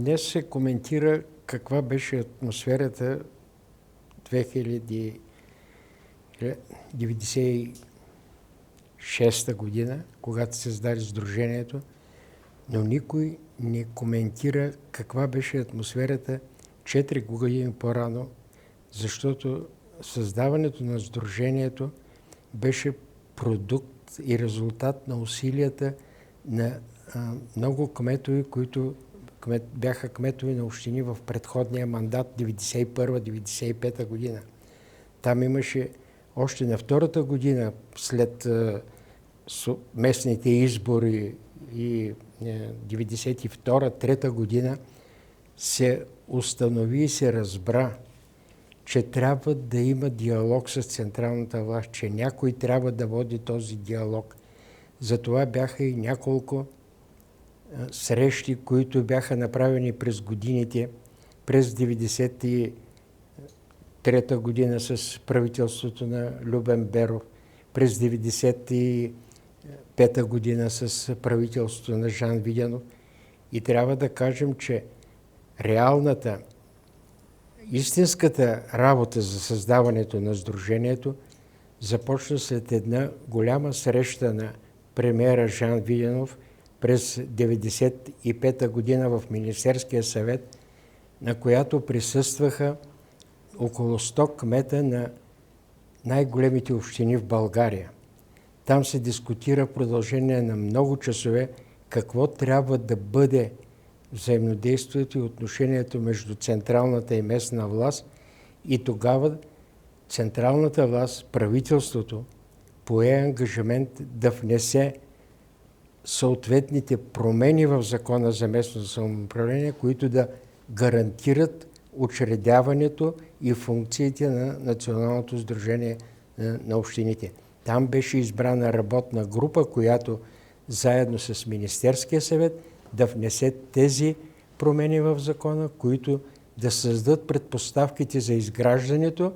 Днес се коментира каква беше атмосферата 1996 година, когато се създаде Сдружението, но никой не коментира каква беше атмосферата 4 години по-рано, защото създаването на Сдружението беше продукт и резултат на усилията на много кметове, които бяха кметове на общини в предходния мандат 1991-1995 година. Там имаше още на втората година след местните избори и 1992-1993 година се установи и се разбра, че трябва да има диалог с централната власт, че някой трябва да води този диалог. Затова бяха и няколко срещи, които бяха направени през годините, през 1993 година с правителството на Любен Беров, през 1995 година с правителството на Жан Виденов. И трябва да кажем, че реалната, истинската работа за създаването на Сдружението започна след една голяма среща на премиера Жан Виденов през 1995 година в Министерския съвет, на която присъстваха около 100 кмета на най-големите общини в България. Там се дискутира в продължение на много часове какво трябва да бъде взаимодействието и отношението между централната и местна власт, и тогава централната власт, правителството, пое ангажимент да внесе съответните промени в Закона за местното самоуправление, които да гарантират учредяването и функциите на Националното сдружение на общините. Там беше избрана работна група, която заедно с Министерския съвет да внесе тези промени в закона, които да създадат предпоставките за изграждането,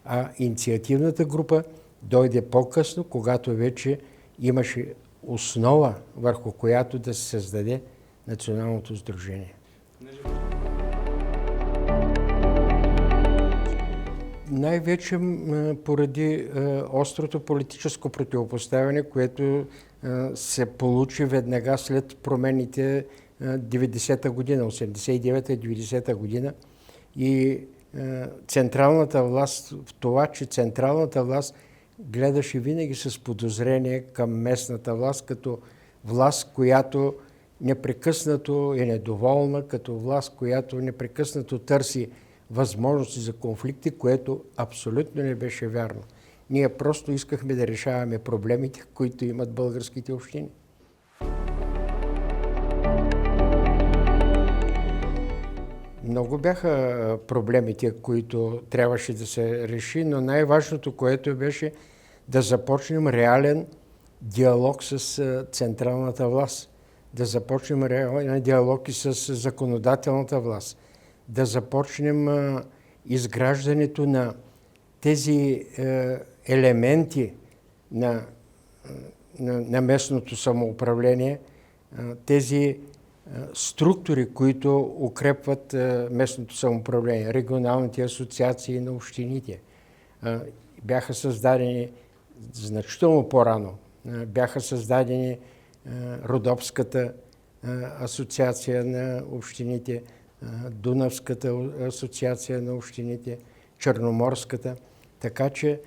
а инициативната група дойде по-късно, когато вече имаше основа, върху която да се създаде Националното сдружение. Най-вече поради острото политическо противопоставяне, което се получи веднага след промените 90-та година, 89-та и 90-та година. И централната власт, в това, че централната власт гледаше винаги с подозрение към местната власт, като власт, която непрекъснато е недоволна, като власт, която непрекъснато търси възможности за конфликти, което абсолютно не беше вярно. Ние просто искахме да решаваме проблемите, които имат българските общини. Много бяха проблемите, които трябваше да се реши, но най-важното, което беше да започнем реален диалог с централната власт, да започнем реален диалог и с законодателната власт, да започнем изграждането на тези елементи на местното самоуправление, тези структури, които укрепват местното самоуправление, регионалните асоциации на общините. Бяха създадени значително по-рано. Бяха създадени Родопската асоциация на общините, Дунавската асоциация на общините, Черноморската. Така че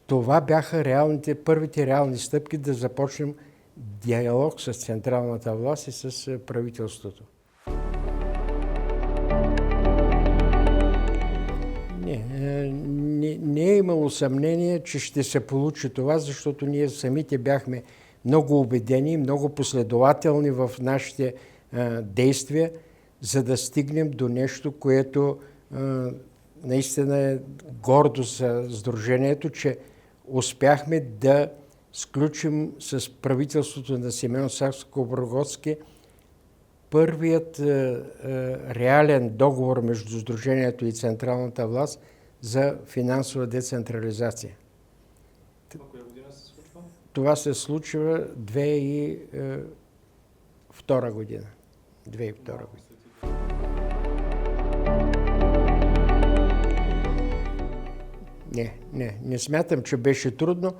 това бяха първите реални стъпки да започнем диалог с централната власт и с правителството. Не е имало съмнение, че ще се получи това, защото ние самите бяхме много убедени, много последователни в нашите действия, за да стигнем до нещо, което наистина е гордо за Сдружението, че успяхме да сключим с правителството на Симеон Сакскобургготски първият реален договор между Сдружението и централната власт за финансова децентрализация. Коя година се случва? Това се случва 2002 година. 2002 година. Не смятам, че беше трудно.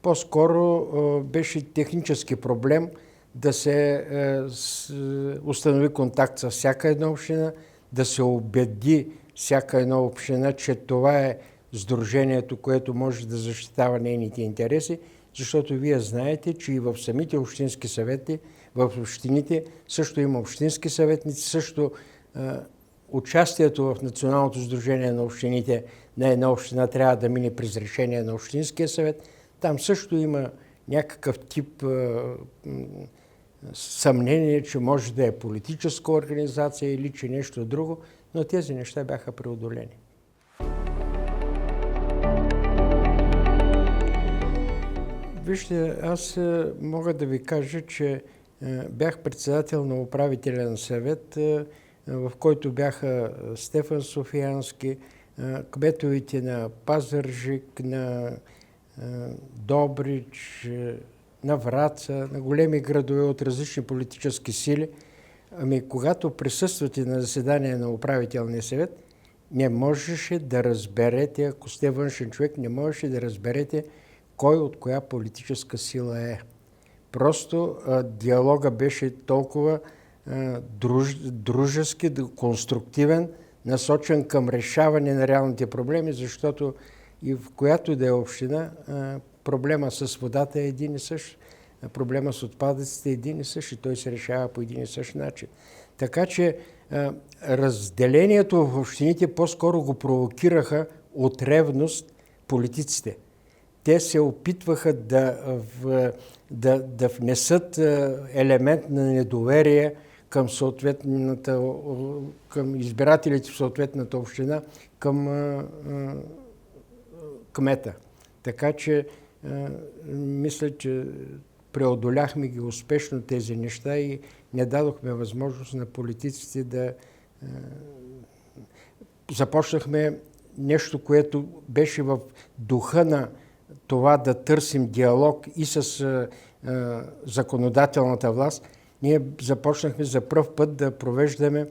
По-скоро беше технически проблем да се установи контакт с всяка една община, да се убеди всяка една община, че това е сдружението, което може да защитава нейните интереси, защото вие знаете, че и в самите общински съвети, в общините също има общински съветници, също участието в Националното сдружение на общините на една община трябва да мине през решение на Общинския съвет. Там също има някакъв тип съмнение, че може да е политическа организация или че нещо друго, но тези неща бяха преодолени. Вижте, аз мога да ви кажа, че бях председател на управителен съвет, в който бяха Стефан Софиянски, кметовете на Пазарджик, на Добрич, на Враца, на големи градове от различни политически сили. Ами, когато присъствате на заседание на управителния съвет, не можеше да разберете, ако сте външен човек, не можеше да разберете кой от коя политическа сила е. Просто диалога беше толкова дружески, конструктивен, насочен към решаване на реалните проблеми, защото и в която да е община, проблема с водата е един и същ, проблема с отпадъците е един и същ и той се решава по един и същ начин. Така че разделението в общините по-скоро го провокираха от ревност политиците. Те се опитваха да внесат елемент на недоверие към избирателите в съответната община, към кмета. Така че мисля, че преодоляхме ги успешно тези неща и не дадохме възможност на политиците да... Започнахме нещо, което беше в духа на това да търсим диалог и с законодателната власт. Ние започнахме за пръв път да провеждаме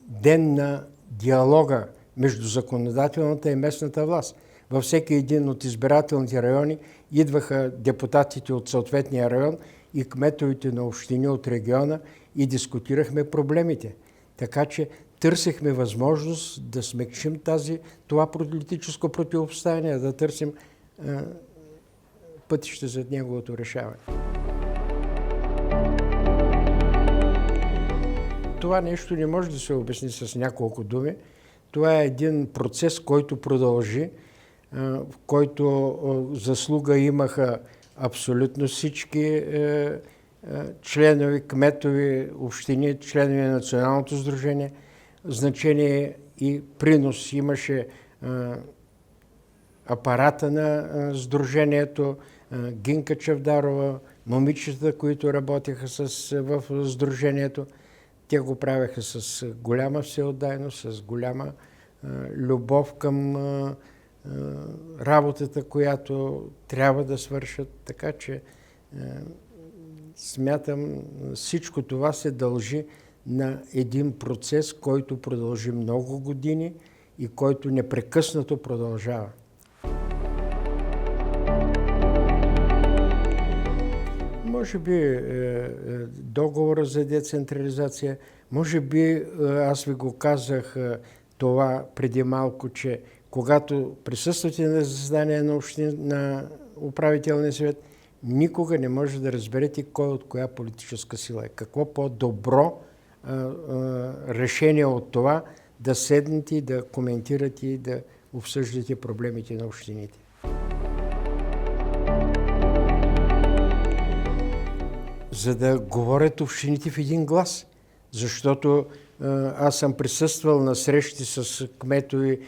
ден на диалога между законодателната и местната власт. Във всеки един от избирателните райони идваха депутатите от съответния район и кметовете на общини от региона и дискутирахме проблемите. Така че търсихме възможност да смекчим това политическо противопоставяне, да търсим пътища за неговото решаване. Това нещо не може да се обясни с няколко думи. Това е един процес, който продължи, в който заслуга имаха абсолютно всички членове, кметови, общини, членове на Националното сдружение. Значение и принос имаше апарата на сдружението, Гинка Чавдарова, момичета, които работеха в сдружението. Те го правеха с голяма всеотдайност, с голяма любов към работата, която трябва да свършат. Така че смятам, всичко това се дължи на един процес, който продължи много години и който непрекъснато продължава. Може би договора за децентрализация, може би, аз ви го казах това преди малко, че когато присъствате на заседание на управителния съвет, никога не може да разберете кой от коя политическа сила е. Какво по-добро решение от това да седнете и да коментирате и да обсъждате проблемите на общините. За да говорят общините в един глас. Защото аз съм присъствал на срещи с кметови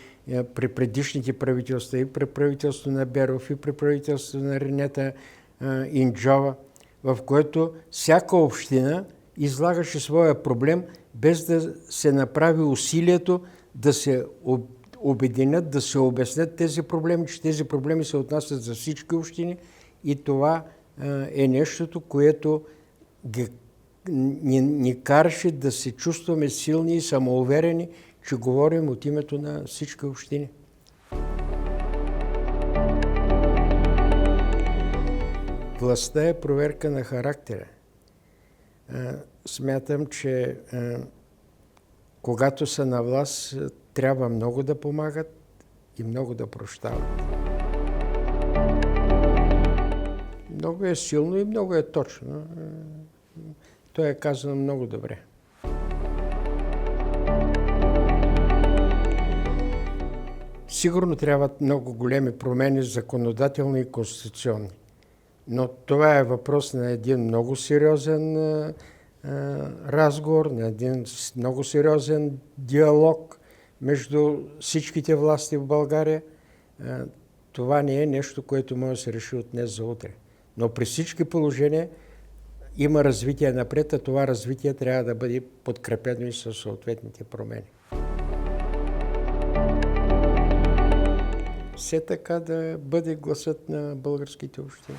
при предишните правителства, и при правителството на Беров, и при правителството на Ренета Инджова, в което всяка община излагаше своя проблем, без да се направи усилието да се обединят, да се обяснят тези проблеми, че тези проблеми се отнасят за всички общини и това е нещото, което ни караше да се чувстваме силни и самоуверени, че говорим от името на всички общини. Властта е проверка на характера. Смятам, че когато са на власт, трябва много да помагат и много да прощават. Много е силно и много е точно. То е казано много добре. Сигурно трябват много големи промени, законодателни и конституционни. Но това е въпрос на един много сериозен разговор, на един много сериозен диалог между всичките власти в България. Това не е нещо, което може да се реши от днес за утре. Но при всички положения има развитие напред, а това развитие трябва да бъде подкрепено и със съответните промени. Все така да бъде гласът на българските общини.